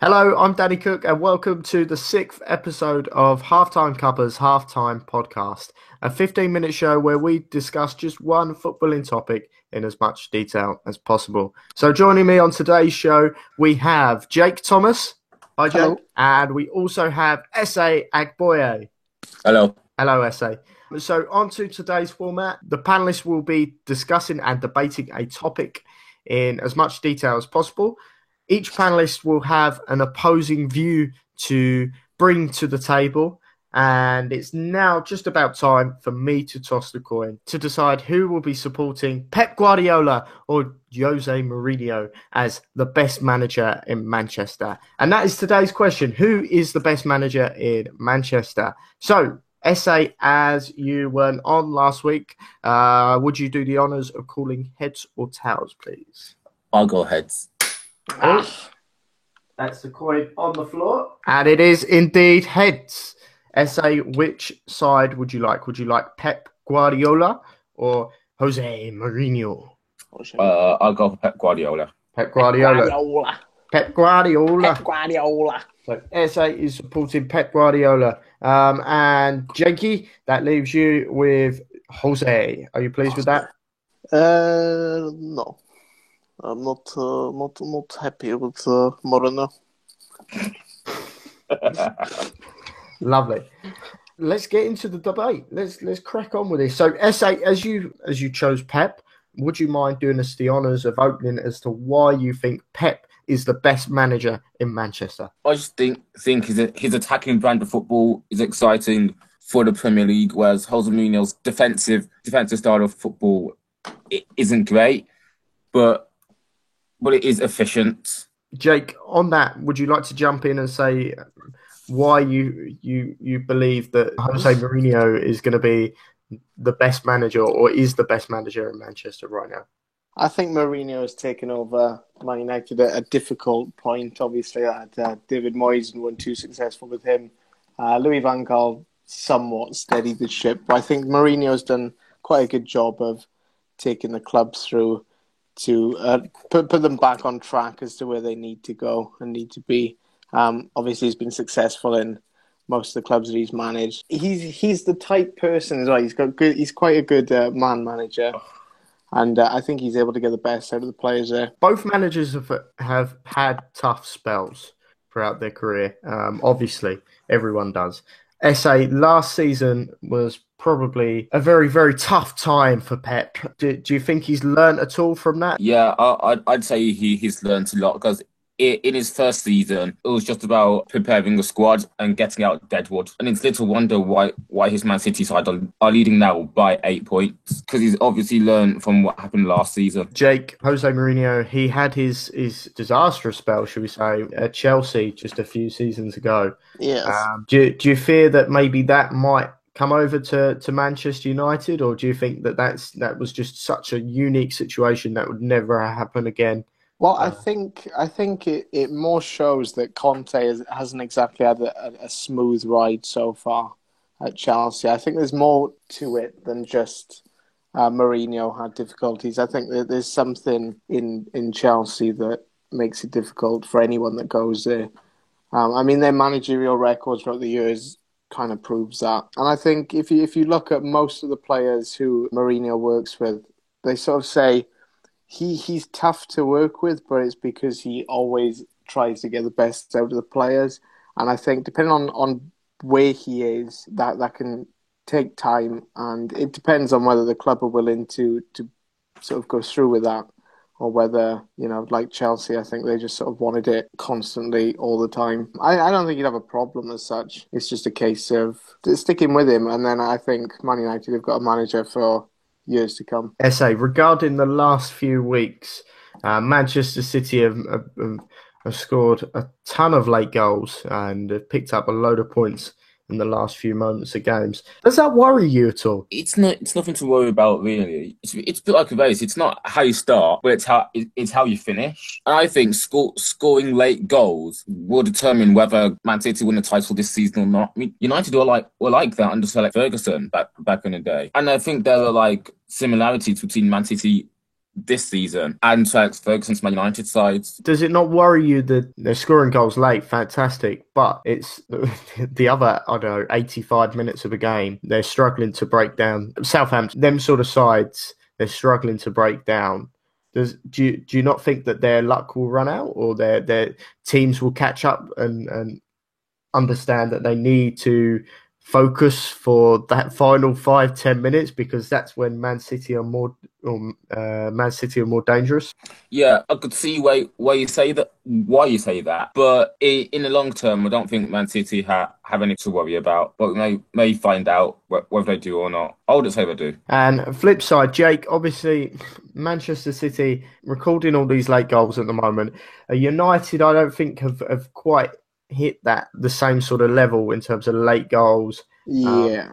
Hello, I'm Danny Cook, and welcome to the sixth episode of Halftime Cuppa's Halftime Podcast, a 15-minute show where we discuss just one footballing topic in as much detail as possible. So, joining me on today's show, we have Jake Thomas. Hi, Jake. Hello. And we also have S.A. Agboye. Hello. Hello, S.A. So, on to today's format. The panelists will be discussing and debating a topic in as much detail as possible. Each panelist will have an opposing view to bring to the table, and it's now just about time for me to toss the coin to decide who will be supporting Pep Guardiola or Jose Mourinho as the best manager in Manchester. And that is today's question. Who is the best manager in Manchester? So, SA, as you weren't on last week, would you do the honours of calling heads or tails, please? I'll go heads. That's the coin on the floor. And it is indeed heads. SA, which side would you like? Would you like Pep Guardiola or Jose Mourinho? I'll go for Pep Guardiola. Pep Guardiola. Pep Guardiola. Pep Guardiola. So SA is supporting Pep Guardiola. And Jakey, that leaves you with Jose. Are you pleased with that? No. I'm not happy with Mourinho. Lovely. Let's get into the debate. Let's crack on with this. So, SA, as you chose Pep, would you mind doing us the honours of opening as to why you think Pep is the best manager in Manchester? I just think his attacking brand of football is exciting for the Premier League, whereas Jose Mourinho's defensive style of football isn't great, but it is efficient. Jake, on that, would you like to jump in and say why you believe that Jose Mourinho is going to be the best manager or is the best manager in Manchester right now? I think Mourinho has taken over Man United at a difficult point. Obviously, David Moyes weren't too successful with him. Louis van Gaal somewhat steadied the ship. But I think Mourinho has done quite a good job of taking the club through to put them back on track as to where they need to go and need to be. Obviously, he's been successful in most of the clubs that he's managed. He's the type person as well. He's quite a good man manager, and I think he's able to get the best out of the players there. Both managers have had tough spells throughout their career. Obviously, everyone does. SA, last season was probably a very, very tough time for Pep. Do you think he's learned at all from that? Yeah, I'd say he's learned a lot because in his first season, it was just about preparing the squad and getting out Deadwood. And it's little wonder why his Man City side are leading now by 8 points, because he's obviously learned from what happened last season. Jake, Jose Mourinho, he had his disastrous spell, should we say, at Chelsea just a few seasons ago. Yes. Do you fear that maybe that might come over to Manchester United, or do you think that was just such a unique situation that would never happen again? Well, I think it more shows that Conte hasn't exactly had a smooth ride so far at Chelsea. I think there's more to it than just Mourinho had difficulties. I think that there's something in Chelsea that makes it difficult for anyone that goes there. Their managerial records throughout the years kind of proves that. And I think if you look at most of the players who Mourinho works with, they sort of say he's tough to work with, but it's because he always tries to get the best out of the players. And I think depending on where he is, that can take time, and it depends on whether the club are willing to sort of go through with that, or whether, like Chelsea, I think they just sort of wanted it constantly all the time. I don't think he'd have a problem as such. It's just a case of sticking with him, and then I think Man United have got a manager for years to come. SA, regarding the last few weeks, Manchester City have scored a ton of late goals and have picked up a load of points in the last few moments of games. Does that worry you at all? It's nothing to worry about, really. It's a bit like a race. It's not how you start, but it's how you finish. And I think scoring late goals will determine whether Man City win the title this season or not. I mean, United were like that under Sir Alex Ferguson back in the day, and I think there are similarities between Man City this season and to Alex Ferguson's Man United sides. Does it not worry you that they're scoring goals late? Fantastic. But it's the other, 85 minutes of a game, they're struggling to break down. Southampton, them sort of sides, they're struggling to break down. Do you not think that their luck will run out, or their teams will catch up and understand that they need to focus for that final 5-10 minutes, because that's when Man City are more dangerous? Yeah, I could see why you say that, but in the long term, I don't think Man City have any to worry about. But we may find out whether they do or not. I wouldn't say they do. And flip side, Jake, obviously Manchester City recording all these late goals at the moment. United, I don't think have quite hit the same sort of level in terms of late goals. Yeah.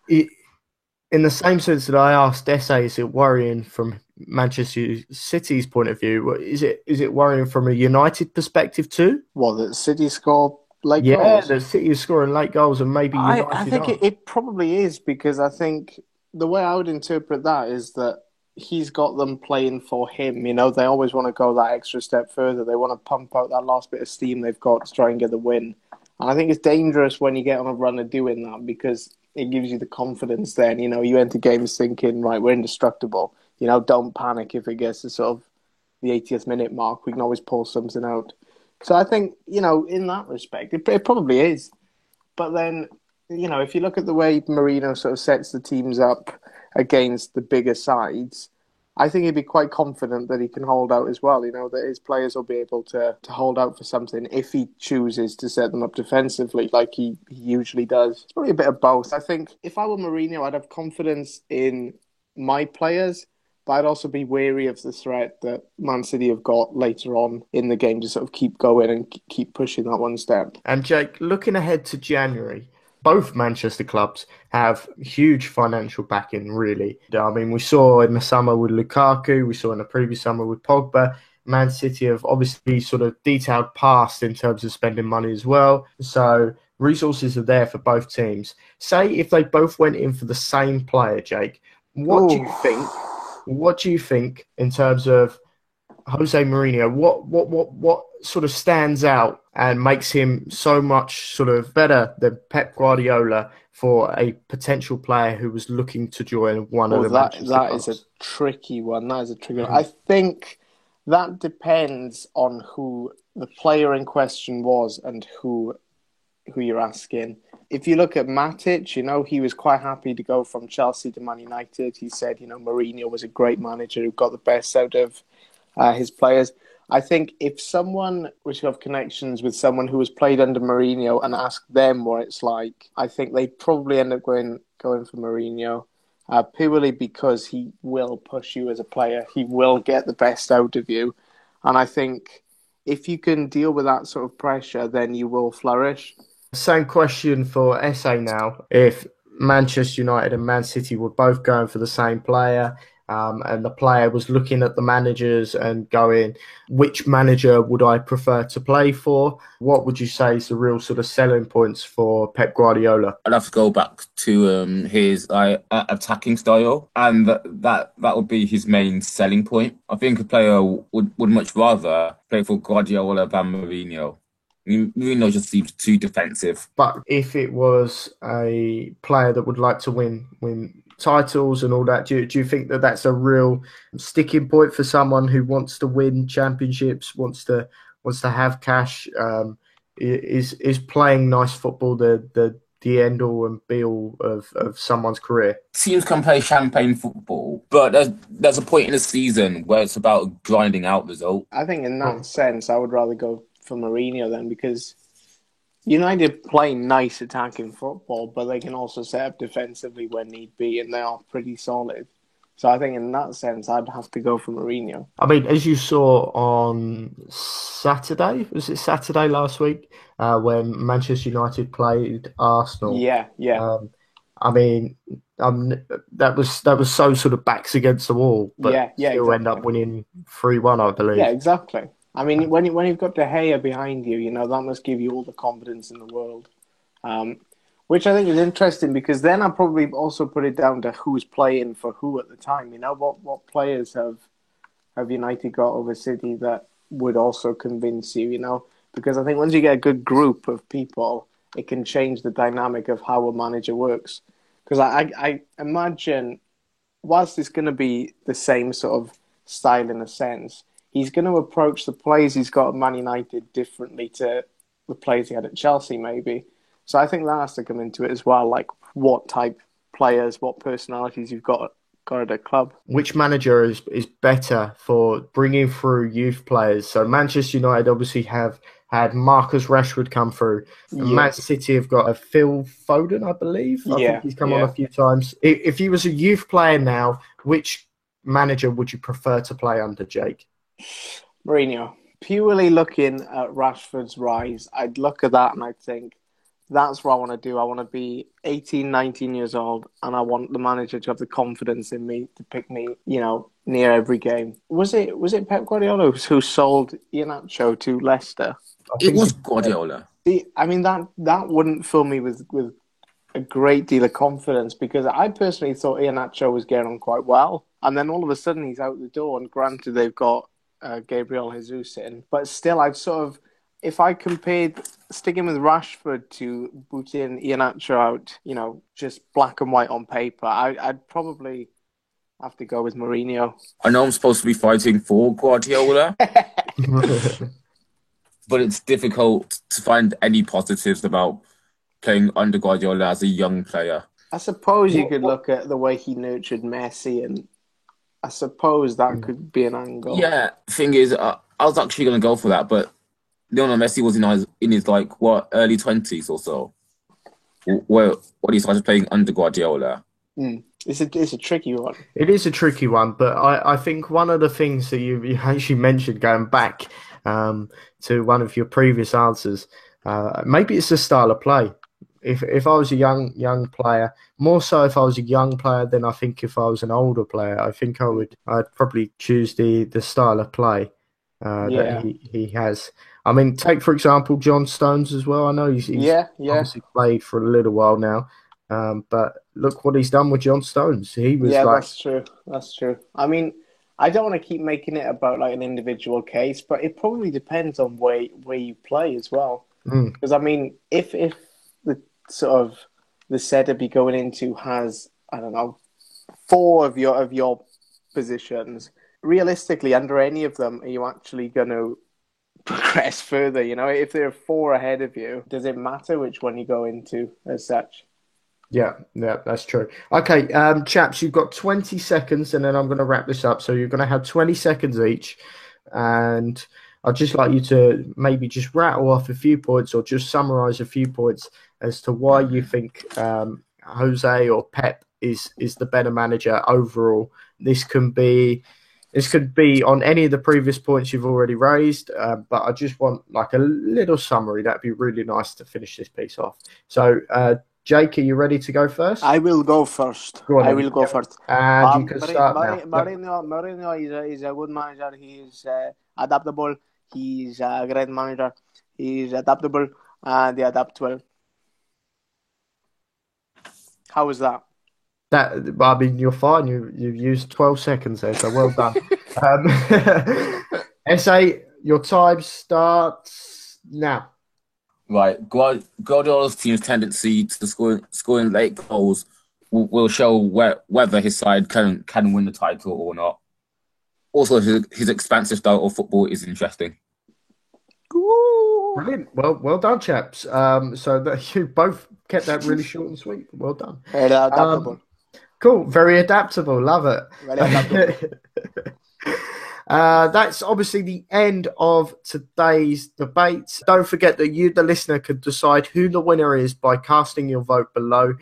In the same sense that I asked Essay, is it worrying from Manchester City's point of view? Is it worrying from a United perspective too? Well, that City score late goals? Yeah, the City is scoring late goals, and maybe United I think it probably is, because I think the way I would interpret that is that he's got them playing for him. You know, they always want to go that extra step further. They want to pump out that last bit of steam they've got to try and get the win. And I think it's dangerous when you get on a run of doing that, because it gives you the confidence then. You know, you enter games thinking, right, we're indestructible. You know, don't panic if it gets to sort of the 80th minute mark. We can always pull something out. So I think, you know, in that respect, it probably is. But then, you know, if you look at the way Mourinho sort of sets the teams up against the bigger sides, I think he'd be quite confident that he can hold out as well. You know, that his players will be able to hold out for something if he chooses to set them up defensively like he usually does. It's probably a bit of both. I think if I were Mourinho, I'd have confidence in my players, but I'd also be wary of the threat that Man City have got later on in the game to sort of keep going and keep pushing that one step. And Jake, looking ahead to January, both Manchester clubs have huge financial backing, really. I mean, we saw in the summer with Lukaku, we saw in the previous summer with Pogba. Man City have obviously sort of detailed past in terms of spending money as well. So resources are there for both teams. Say if they both went in for the same player, Jake, what do you think? What do you think in terms of Jose Mourinho? What sort of stands out and makes him so much sort of better than Pep Guardiola for a potential player who was looking to join one of the Manchester clubs? Is a tricky one. That is a tricky one. I think that depends on who the player in question was and who you're asking. If you look at Matic, you know, he was quite happy to go from Chelsea to Man United. He said, you know, Mourinho was a great manager who got the best out of his players. I think if someone was to have connections with someone who was played under Mourinho and ask them what it's like, I think they'd probably end up going for Mourinho, purely because he will push you as a player. He will get the best out of you. And I think if you can deal with that sort of pressure, then you will flourish. Same question for SA now. If Manchester United and Man City were both going for the same player, and the player was looking at the managers and going, which manager would I prefer to play for? What would you say is the real sort of selling points for Pep Guardiola? I'd have to go back to his attacking style, and that would be his main selling point. I think a player would much rather play for Guardiola than Mourinho. Mourinho just seems too defensive. But if it was a player that would like to win titles and all that, do you think that that's a real sticking point for someone who wants to win championships, wants to have cash? Is playing nice football the end all and be all of someone's career? Teams can play champagne football, but there's a point in the season where it's about grinding out results. I think in that sense, I would rather go for Mourinho then, because United play nice attacking football, but they can also set up defensively when need be, and they are pretty solid. So I think in that sense, I'd have to go for Mourinho. I mean, as you saw on Saturday, was it Saturday last week, when Manchester United played Arsenal? Yeah. I mean, that was so sort of backs against the wall, but still exactly. End up winning 3-1, I believe. Yeah, exactly. I mean, when you've got De Gea behind you, you know, that must give you all the confidence in the world. Which I think is interesting, because then I probably also put it down to who's playing for who at the time. You know, what players have have United got over City that would also convince you, you know? Because I think once you get a good group of people, it can change the dynamic of how a manager works. Because I imagine, whilst it's going to be the same sort of style in a sense, he's going to approach the players he's got at Man United differently to the players he had at Chelsea, maybe. So I think that has to come into it as well, like what type players, what personalities you've got at a club. Which manager is better for bringing through youth players? So Manchester United obviously have had Marcus Rashford come through. And Man City have got a Phil Foden, I believe. I think he's come on a few times. If he was a youth player now, which manager would you prefer to play under, Jake? Mourinho. Purely looking at Rashford's rise, I'd look at that and I'd think, that's what I want to do. I want to be 18, 19 years old, and I want the manager to have the confidence in me to pick me, you know, near every game. Was it Pep Guardiola who sold Iheanacho to Leicester? It was Guardiola. See, I mean, that wouldn't fill me with a great deal of confidence, because I personally thought Iheanacho was getting on quite well. And then all of a sudden he's out the door, and granted they've got Gabriel Jesus in. But still, I'd sort of, if I compared sticking with Rashford to booting Iheanacho out, you know, just black and white on paper, I'd probably have to go with Mourinho. I know I'm supposed to be fighting for Guardiola, but it's difficult to find any positives about playing under Guardiola as a young player. I suppose you could look at the way he nurtured Messi, and I suppose that could be an angle. Yeah, thing is, I was actually going to go for that, but Lionel Messi was in his like early 20s or so, when he started playing under Guardiola. It's a tricky one. It is a tricky one, but I think one of the things that you actually mentioned, going back to one of your previous answers, maybe it's the style of play. If I was a young player, more so if I was a young player than I think if I was an older player, I think I'd probably choose the style of play that he has. I mean, take for example John Stones as well. I know he's obviously played for a little while now, but look what he's done with John Stones. He was That's true. I mean, I don't want to keep making it about like an individual case, but it probably depends on where you play as well. Because I mean, if the sort of the setup you're going into has, I don't know, 4 of your positions, realistically, under any of them, are you actually going to progress further? You know, if there are 4 ahead of you, does it matter which one you go into as such? Yeah, that's true. Okay, chaps, you've got 20 seconds, and then I'm going to wrap this up. So you're going to have 20 seconds each, and I'd just like you to maybe just rattle off a few points or just summarise a few points as to why you think Jose or Pep is the better manager overall. This could be on any of the previous points you've already raised, but I just want like a little summary. That'd be really nice to finish this piece off. So, Jake, are you ready to go first? I will go first. Go on, I will go first. And you can start now. Mourinho is a good manager. He is adaptable. He's a great manager. He's adaptable and he adapts well. How was that? I mean, you're fine. You've used 12 seconds there, so well done. SA, your time starts now. Right, Guardiola's team's tendency to scoring late goals will show whether his side can win the title or not. Also, his expansive style of football is interesting. Brilliant. Well done, chaps. So that you both kept that really short and sweet. Well done. Very adaptable. Cool. Very adaptable. Love it. Very adaptable. That's obviously the end of today's debate. Don't forget that you, the listener, can decide who the winner is by casting your vote below.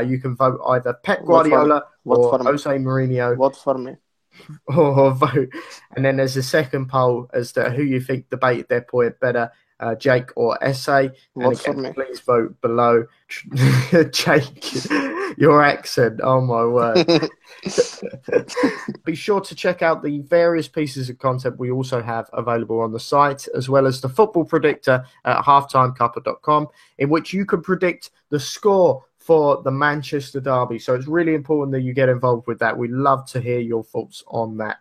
You can vote either Pep Guardiola or Jose Mourinho. Vote for me. Or vote. And then there's a second poll as to who you think debated their point better, Jake or SA. And again, please vote below. Jake, your accent, oh my word. Be sure to check out the various pieces of content we also have available on the site, as well as the football predictor at halftimecuppa.com, in which you can predict the score for the Manchester Derby. So it's really important that you get involved with that. We'd love to hear your thoughts on that.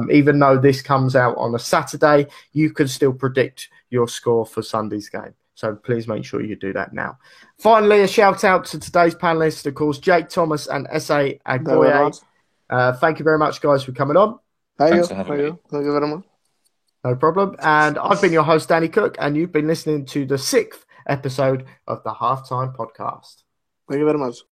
Even though this comes out on a Saturday, you can still predict your score for Sunday's game. So please make sure you do that now. Finally, a shout out to today's panelists, of course, Jake Thomas and S.A. Agboye. Thank you very much, guys, for coming on. Thank you very much. No problem. And I've been your host, Danny Cook, and you've been listening to the 6th episode of the Halftime Podcast. Thank you very much.